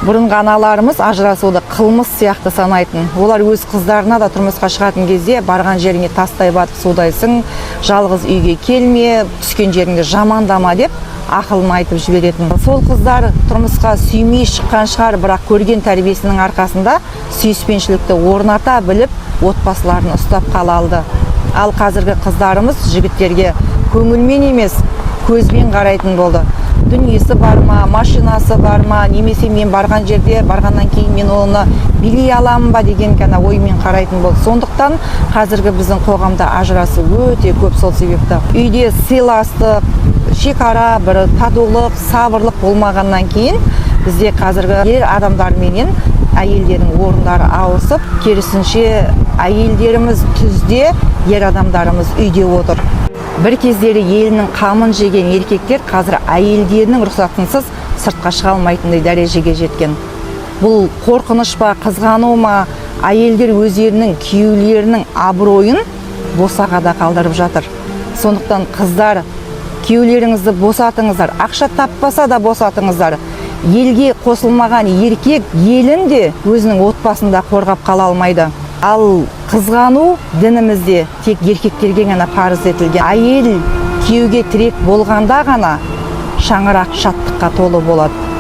Бұрынғы аналарымыз ажырасуды қылмыс сияқты санайтын. Олар өз қыздарына да тұрмысқа шығатын кезде барған жеріңе тастай батып судайсың, жалғыз үйге келме, түскен жеріңді жамандама деп ақылын айтып жіберетін. Сол қыздар тұрмысқа сүймей шыққан шығар, бірақ көрген тәрбиесінің арқасында сүйіспеншілікті орната біліп, отбасыларын ұстап қала алды. Ал қазіргі қыздарымыз жігіттерге көңілмен емес, көзбен қарайтын болды. Дүниесі бар ма, машинасы бар ма, немесе мен барған жерде, барғаннан кейін мен оны билей аламын ба деген ғана оймен қарайтын болды. Сондықтан қазіргі біздің қоғамда ажырасу өте көп сол себепті. Үйде сыйластық, шекара, бір татулық, сабырлық болмағаннан кейін бізде қазіргі ер адамдарменен әйелдердің орындары ауысып, керісінше әйелдеріміз түзде, ер адамдарымыз үйде отыр. Бір кездері елінің қамын жеген еркектер қазір әйелдерінің рұқсатынсыз сыртқа шыға алмайтындай дәрежеге жеткен. Бұл қорқыныш па, қызғану ма, әйелдер өздерінің күйеулерінің абыройын босағада қалдырып жатыр. Сондықтан қыздар, күйеулеріңізді босатыңыздар, ақша таппаса да босатыңыздар. Елге қосылмаған еркек елін де өзінің отбасында қорғап қала алмайды. Ал қызғану дінімізде тек еркектерге ғана парыз етілген. Әйел күйеуге тірек болғанда ғана шаңырақ шаттыққа толы болады.